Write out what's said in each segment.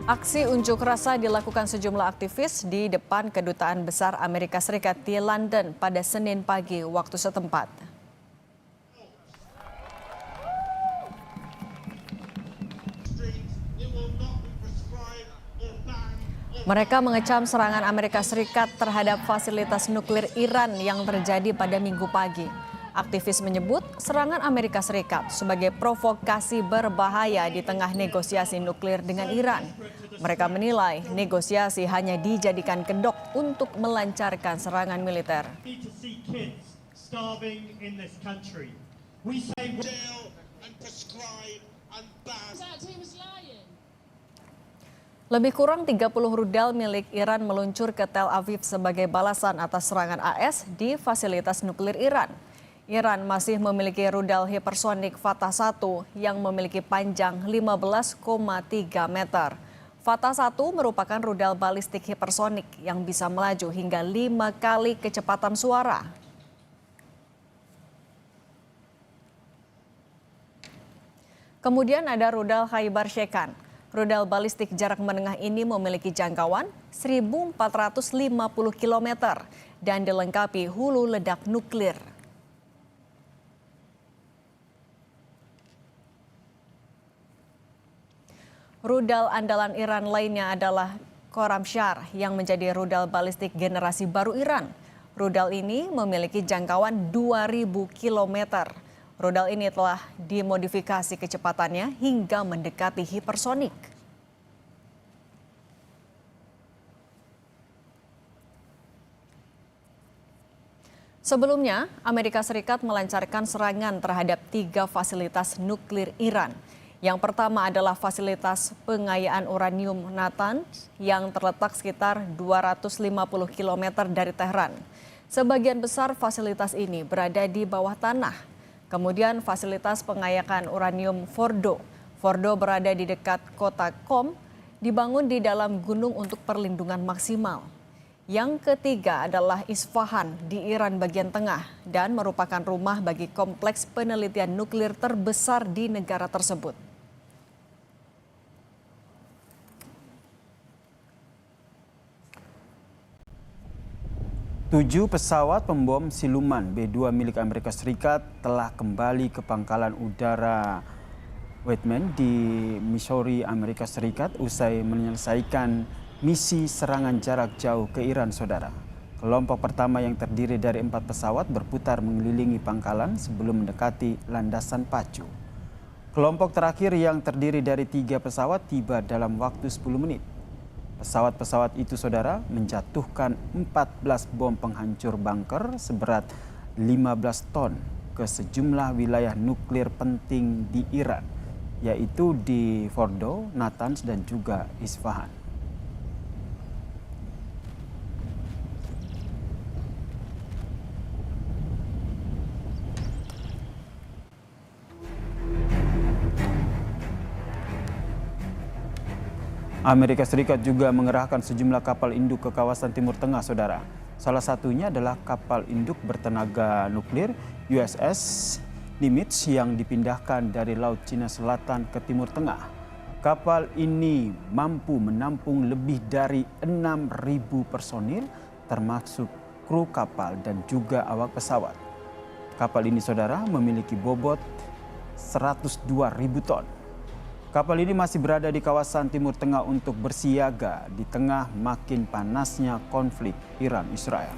Aksi unjuk rasa dilakukan sejumlah aktivis di depan Kedutaan Besar Amerika Serikat di London pada Senin pagi waktu setempat. Mereka mengecam serangan Amerika Serikat terhadap fasilitas nuklir Iran yang terjadi pada Minggu pagi. Aktivis menyebut serangan Amerika Serikat sebagai provokasi berbahaya di tengah negosiasi nuklir dengan Iran. Mereka menilai negosiasi hanya dijadikan kedok untuk melancarkan serangan militer. Lebih kurang 30 rudal milik Iran meluncur ke Tel Aviv sebagai balasan atas serangan AS di fasilitas nuklir Iran. Iran masih memiliki rudal hipersonik Fatah 1 yang memiliki panjang 15,3 meter. Fatah 1 merupakan rudal balistik hipersonik yang bisa melaju hingga 5 kali kecepatan suara. Kemudian ada rudal Khaibar Shekan. Rudal balistik jarak menengah ini memiliki jangkauan 1.450 km dan dilengkapi hulu ledak nuklir. Rudal andalan Iran lainnya adalah Khorramshahr yang menjadi rudal balistik generasi baru Iran. Rudal ini memiliki jangkauan 2.000 km. Rudal ini telah dimodifikasi kecepatannya hingga mendekati hipersonik. Sebelumnya, Amerika Serikat melancarkan serangan terhadap 3 fasilitas nuklir Iran. Yang pertama adalah fasilitas pengayaan uranium Natanz yang terletak sekitar 250 km dari Tehran. Sebagian besar fasilitas ini berada di bawah tanah. Kemudian fasilitas pengayaan uranium Fordo. Fordo berada di dekat kota Qom, dibangun di dalam gunung untuk perlindungan maksimal. Yang ketiga adalah Isfahan di Iran bagian tengah dan merupakan rumah bagi kompleks penelitian nuklir terbesar di negara tersebut. 7 pesawat pembom siluman B-2 milik Amerika Serikat telah kembali ke pangkalan udara Whiteman di Missouri, Amerika Serikat usai menyelesaikan misi serangan jarak jauh ke Iran, saudara. Kelompok pertama yang terdiri dari 4 pesawat berputar mengelilingi pangkalan sebelum mendekati landasan pacu. Kelompok terakhir yang terdiri dari 3 pesawat tiba dalam waktu 10 menit. Pesawat-pesawat itu, saudara, menjatuhkan 14 bom penghancur bunker seberat 15 ton ke sejumlah wilayah nuklir penting di Iran, yaitu di Fordo, Natanz, dan juga Isfahan. Amerika Serikat juga mengerahkan sejumlah kapal induk ke kawasan Timur Tengah, saudara. Salah satunya adalah kapal induk bertenaga nuklir USS Nimitz yang dipindahkan dari Laut Cina Selatan ke Timur Tengah. Kapal ini mampu menampung lebih dari 6.000 personil, termasuk kru kapal dan juga awak pesawat. Kapal ini, saudara, memiliki bobot 102.000 ton. Kapal ini masih berada di kawasan Timur Tengah untuk bersiaga di tengah makin panasnya konflik Iran-Israel.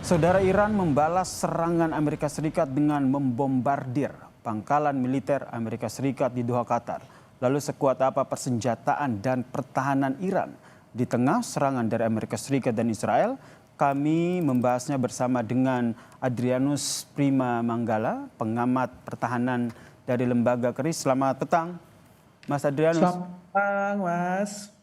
Saudara, Iran membalas serangan Amerika Serikat dengan membombardir pangkalan militer Amerika Serikat di Doha, Qatar. Lalu sekuat apa persenjataan dan pertahanan Iran di tengah serangan dari Amerika Serikat dan Israel? Kami membahasnya bersama dengan Adrianus Prima Manggala, pengamat pertahanan dari Lembaga Keris. Selamat petang, Mas Adrianus. Selamat petang, Mas.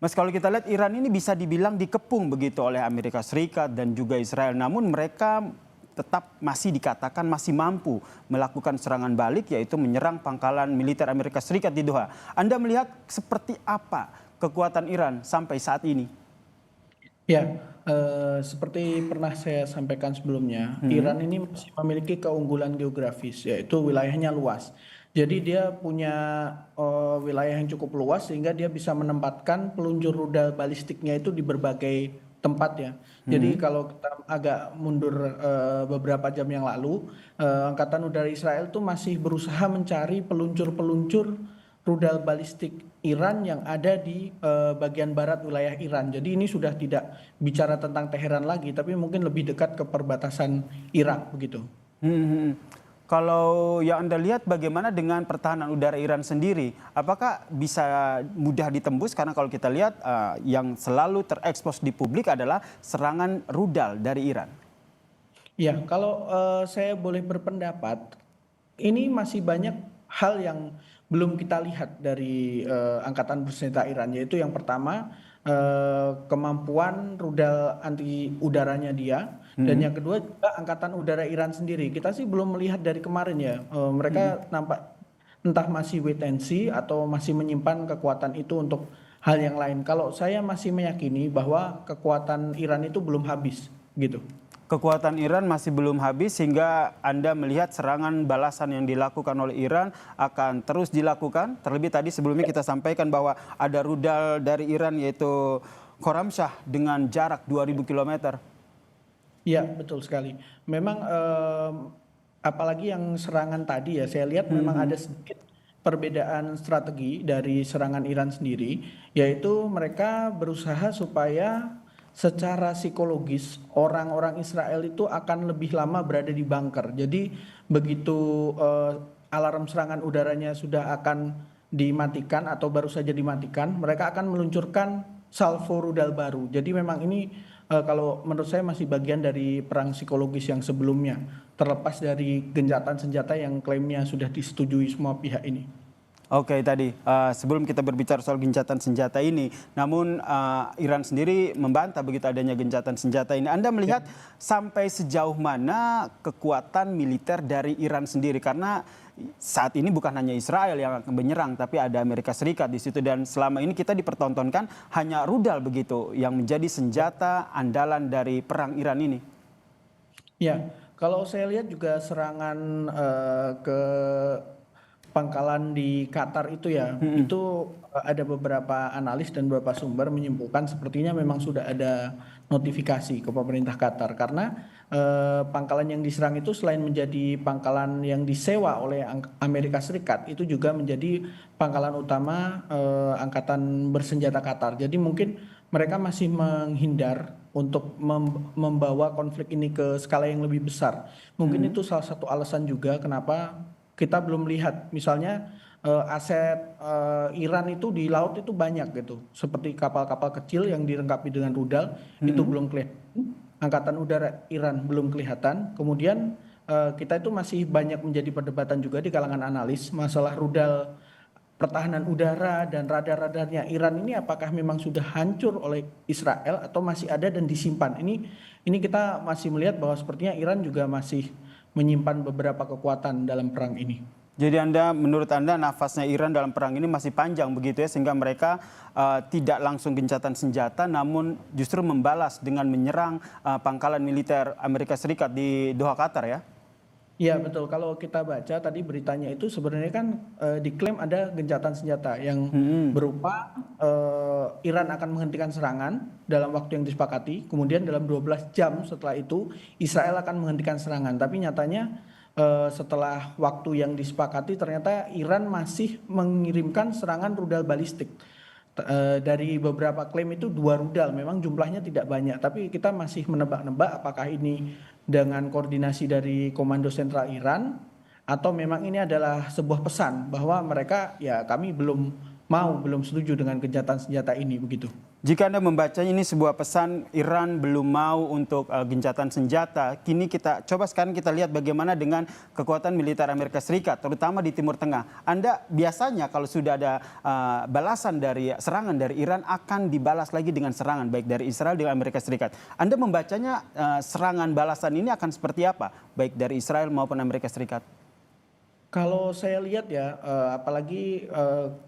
Mas, kalau kita lihat Iran ini bisa dibilang dikepung begitu oleh Amerika Serikat dan juga Israel. Namun mereka tetap masih dikatakan masih mampu melakukan serangan balik, yaitu menyerang pangkalan militer Amerika Serikat di Doha. Anda melihat seperti apa kekuatan Iran sampai saat ini? Ya, seperti pernah saya sampaikan sebelumnya, Iran ini masih memiliki keunggulan geografis, yaitu wilayahnya luas. Jadi dia punya wilayah yang cukup luas sehingga dia bisa menempatkan peluncur rudal balistiknya itu di berbagai tempat ya. Jadi kalau kita agak mundur beberapa jam yang lalu, Angkatan Udara Israel itu masih berusaha mencari peluncur-peluncur rudal balistik Iran yang ada di bagian barat wilayah Iran. Jadi ini sudah tidak bicara tentang Teheran lagi, tapi mungkin lebih dekat ke perbatasan Irak begitu. Hmm, hmm. Kalau yang Anda lihat bagaimana dengan pertahanan udara Iran sendiri? Apakah bisa mudah ditembus? Karena kalau kita lihat yang selalu terekspos di publik adalah serangan rudal dari Iran. Ya, kalau saya boleh berpendapat, ini masih banyak hal yang belum kita lihat dari angkatan bersenjata Iran, yaitu yang pertama kemampuan rudal anti udaranya dia, dan yang kedua juga angkatan udara Iran sendiri. Kita sih belum melihat dari kemarin ya, mereka nampak entah masih wait and see atau masih menyimpan kekuatan itu untuk hal yang lain. Kalau saya masih meyakini bahwa kekuatan Iran itu belum habis, gitu. Kekuatan Iran masih belum habis sehingga Anda melihat serangan balasan yang dilakukan oleh Iran akan terus dilakukan. Terlebih tadi sebelumnya kita sampaikan bahwa ada rudal dari Iran yaitu Khorramshahr dengan jarak 2000 km. Iya, betul sekali. Memang apalagi yang serangan tadi ya, saya lihat memang ada sedikit perbedaan strategi dari serangan Iran sendiri, yaitu mereka berusaha supaya secara psikologis orang-orang Israel itu akan lebih lama berada di bunker. Jadi begitu alarm serangan udaranya sudah akan dimatikan atau baru saja dimatikan, mereka akan meluncurkan salvo rudal baru. Jadi memang ini kalau menurut saya masih bagian dari perang psikologis yang sebelumnya, terlepas dari gencatan senjata yang klaimnya sudah disetujui semua pihak ini. Oke, tadi sebelum kita berbicara soal gencatan senjata ini, namun Iran sendiri membantah begitu adanya gencatan senjata ini. Anda melihat sampai sejauh mana kekuatan militer dari Iran sendiri? Karena saat ini bukan hanya Israel yang akan menyerang, tapi ada Amerika Serikat di situ. Dan selama ini kita dipertontonkan hanya rudal begitu yang menjadi senjata andalan dari perang Iran ini. Ya, kalau saya lihat juga serangan ke pangkalan di Qatar itu ya, itu ada beberapa analis dan beberapa sumber menyimpulkan sepertinya memang sudah ada notifikasi ke pemerintah Qatar karena pangkalan yang diserang itu selain menjadi pangkalan yang disewa oleh Amerika Serikat, itu juga menjadi pangkalan utama angkatan bersenjata Qatar. Jadi mungkin mereka masih menghindar untuk membawa konflik ini ke skala yang lebih besar. Mungkin itu salah satu alasan juga kenapa kita belum lihat misalnya aset Iran itu di laut itu banyak gitu, seperti kapal-kapal kecil yang dilengkapi dengan rudal itu belum kelihatan, angkatan udara Iran belum kelihatan. Kemudian kita itu masih banyak menjadi perdebatan juga di kalangan analis masalah rudal pertahanan udara dan radar-radarnya Iran ini apakah memang sudah hancur oleh Israel atau masih ada dan disimpan. Ini kita masih melihat bahwa sepertinya Iran juga masih menyimpan beberapa kekuatan dalam perang ini. Jadi menurut Anda nafasnya Iran dalam perang ini masih panjang begitu ya, sehingga mereka tidak langsung gencatan senjata namun justru membalas dengan menyerang pangkalan militer Amerika Serikat di Doha, Qatar ya? Iya betul, kalau kita baca tadi beritanya itu sebenarnya kan diklaim ada gencatan senjata yang berupa Iran akan menghentikan serangan dalam waktu yang disepakati, kemudian dalam 12 jam setelah itu Israel akan menghentikan serangan. Tapi nyatanya setelah waktu yang disepakati ternyata Iran masih mengirimkan serangan rudal balistik. Dari beberapa klaim itu 2 rudal, memang jumlahnya tidak banyak, tapi kita masih menebak-nebak apakah ini dengan koordinasi dari Komando Sentral Iran atau memang ini adalah sebuah pesan bahwa mereka ya kami belum setuju dengan gencatan senjata ini begitu. Jika Anda membacanya ini sebuah pesan Iran belum mau untuk gencatan senjata, kini coba sekarang kita lihat bagaimana dengan kekuatan militer Amerika Serikat, terutama di Timur Tengah. Anda biasanya kalau sudah ada balasan dari serangan dari Iran akan dibalas lagi dengan serangan baik dari Israel dengan Amerika Serikat. Anda membacanya serangan balasan ini akan seperti apa, baik dari Israel maupun Amerika Serikat? Kalau saya lihat ya, apalagi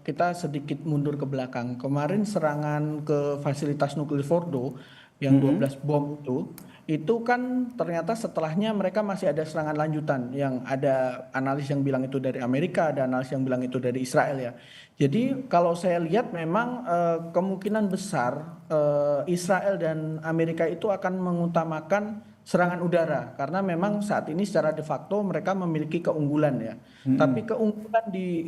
kita sedikit mundur ke belakang. Kemarin serangan ke fasilitas nuklir Fordo yang 12 bom itu kan ternyata setelahnya mereka masih ada serangan lanjutan yang ada analis yang bilang itu dari Amerika, ada analis yang bilang itu dari Israel ya. Jadi kalau saya lihat memang kemungkinan besar Israel dan Amerika itu akan mengutamakan serangan udara karena memang saat ini secara de facto mereka memiliki keunggulan ya. Tapi keunggulan di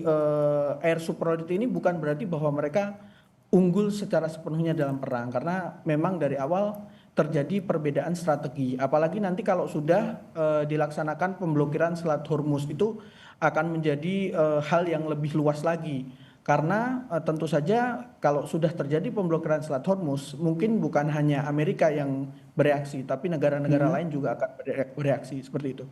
air superiority ini bukan berarti bahwa mereka unggul secara sepenuhnya dalam perang karena memang dari awal terjadi perbedaan strategi. Apalagi nanti kalau sudah dilaksanakan pemblokiran Selat Hormuz itu akan menjadi hal yang lebih luas lagi. Karena tentu saja kalau sudah terjadi pemblokiran Selat Hormuz, mungkin bukan hanya Amerika yang bereaksi, tapi negara-negara lain juga akan bereaksi seperti itu.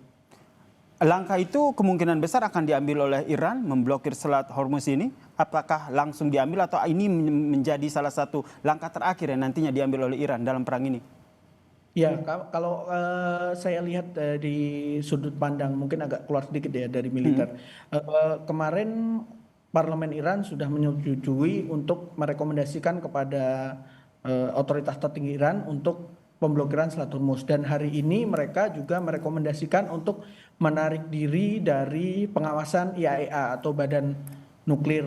Langkah itu kemungkinan besar akan diambil oleh Iran memblokir Selat Hormuz ini. Apakah langsung diambil atau ini menjadi salah satu langkah terakhir yang nantinya diambil oleh Iran dalam perang ini? Ya, kalau saya lihat di sudut pandang mungkin agak keluar sedikit ya dari militer. Kemarin Parlemen Iran sudah menyetujui untuk merekomendasikan kepada otoritas tertinggi Iran untuk pemblokiran Selat Hormuz dan hari ini mereka juga merekomendasikan untuk menarik diri dari pengawasan IAEA atau Badan Nuklir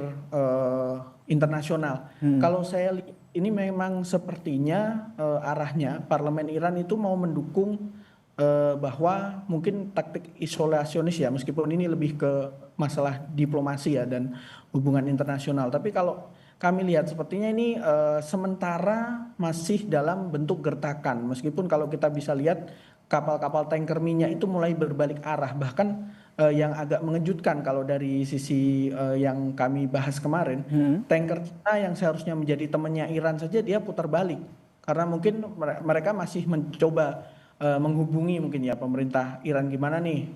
Internasional. Kalau saya lihat ini memang sepertinya arahnya Parlemen Iran itu mau mendukung bahwa mungkin taktik isolasionis ya meskipun ini lebih ke masalah diplomasi ya dan hubungan internasional. Tapi kalau kami lihat sepertinya ini sementara masih dalam bentuk gertakan. Meskipun kalau kita bisa lihat kapal-kapal tanker minyak itu mulai berbalik arah. Bahkan yang agak mengejutkan kalau dari sisi yang kami bahas kemarin, tanker Cina yang seharusnya menjadi temannya Iran saja dia putar balik. Karena mungkin mereka masih mencoba menghubungi mungkin ya pemerintah Iran gimana nih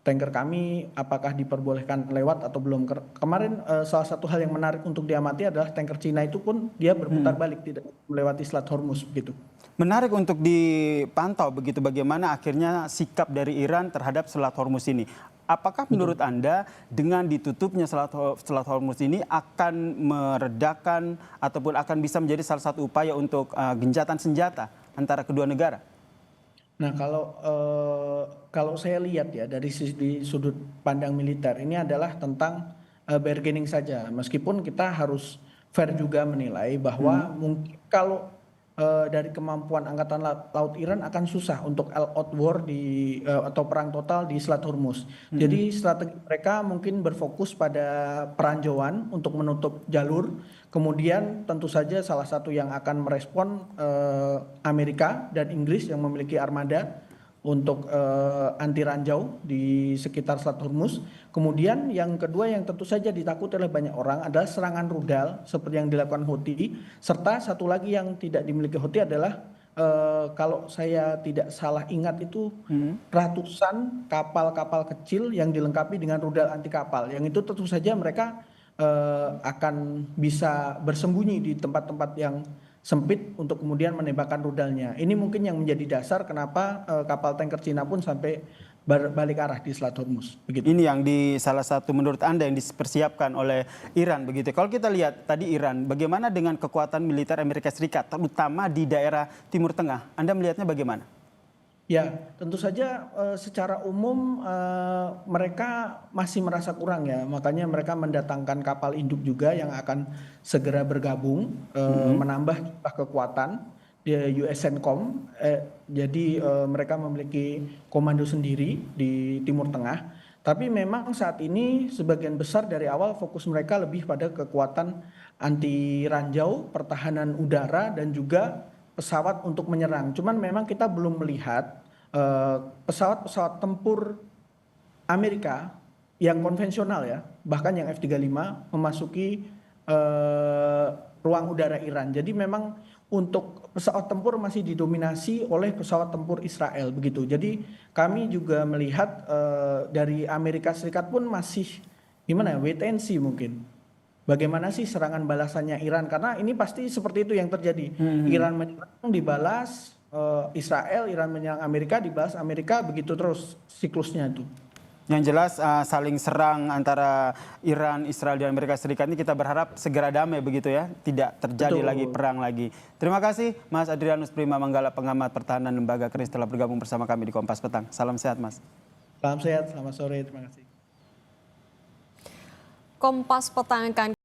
tanker kami apakah diperbolehkan lewat atau belum. Kemarin salah satu hal yang menarik untuk diamati adalah tanker Cina itu pun dia berputar balik tidak melewati Selat Hormuz begitu. Menarik untuk dipantau begitu bagaimana akhirnya sikap dari Iran terhadap Selat Hormuz ini. Apakah menurut Anda dengan ditutupnya Selat Hormuz ini akan meredakan ataupun akan bisa menjadi salah satu upaya untuk gencatan senjata antara kedua negara? Nah kalau saya lihat ya dari sudut pandang militer ini adalah tentang bargaining saja. Meskipun kita harus fair juga menilai bahwa mungkin kalau dari kemampuan Angkatan Laut Iran akan susah untuk all out war atau perang total di Selat Hormuz. Jadi strategi mereka mungkin berfokus pada peranjauan untuk menutup jalur. Kemudian tentu saja salah satu yang akan merespon Amerika dan Inggris yang memiliki armada untuk anti ranjau di sekitar Selat Hormuz. Kemudian yang kedua yang tentu saja ditakuti oleh banyak orang adalah serangan rudal seperti yang dilakukan Houthi. Serta satu lagi yang tidak dimiliki Houthi adalah kalau saya tidak salah ingat itu ratusan kapal-kapal kecil yang dilengkapi dengan rudal anti kapal. Yang itu tentu saja mereka akan bisa bersembunyi di tempat-tempat yang sempit untuk kemudian menembakkan rudalnya. Ini mungkin yang menjadi dasar kenapa kapal tanker Cina pun sampai balik arah di Selat Hormuz. Begitu. Ini yang di salah satu menurut Anda yang dipersiapkan oleh Iran begitu. Kalau kita lihat tadi Iran, bagaimana dengan kekuatan militer Amerika Serikat terutama di daerah Timur Tengah? Anda melihatnya bagaimana? Ya, tentu saja secara umum mereka masih merasa kurang ya. Makanya mereka mendatangkan kapal induk juga yang akan segera bergabung menambah jumlah kekuatan di USCENTCOM. Jadi mereka memiliki komando sendiri di Timur Tengah. Tapi memang saat ini sebagian besar dari awal fokus mereka lebih pada kekuatan anti ranjau, pertahanan udara dan juga pesawat untuk menyerang. Cuman memang kita belum melihat pesawat-pesawat tempur Amerika yang konvensional ya, bahkan yang F-35 memasuki ruang udara Iran. Jadi memang untuk pesawat tempur masih didominasi oleh pesawat tempur Israel begitu. Jadi kami juga melihat dari Amerika Serikat pun masih gimana ya, wait and see mungkin. Bagaimana sih serangan balasannya Iran? Karena ini pasti seperti itu yang terjadi. Iran menyerang dibalas Israel, Iran menyerang Amerika, dibalas Amerika, begitu terus siklusnya itu. Yang jelas saling serang antara Iran, Israel, dan Amerika Serikat ini kita berharap segera damai begitu ya. Tidak terjadi lagi perang lagi. Terima kasih Mas Adrianus Prima Manggala, pengamat pertahanan Lembaga Kris telah bergabung bersama kami di Kompas Petang. Salam sehat Mas. Salam sehat, selamat sore, terima kasih. Kompas Petang akan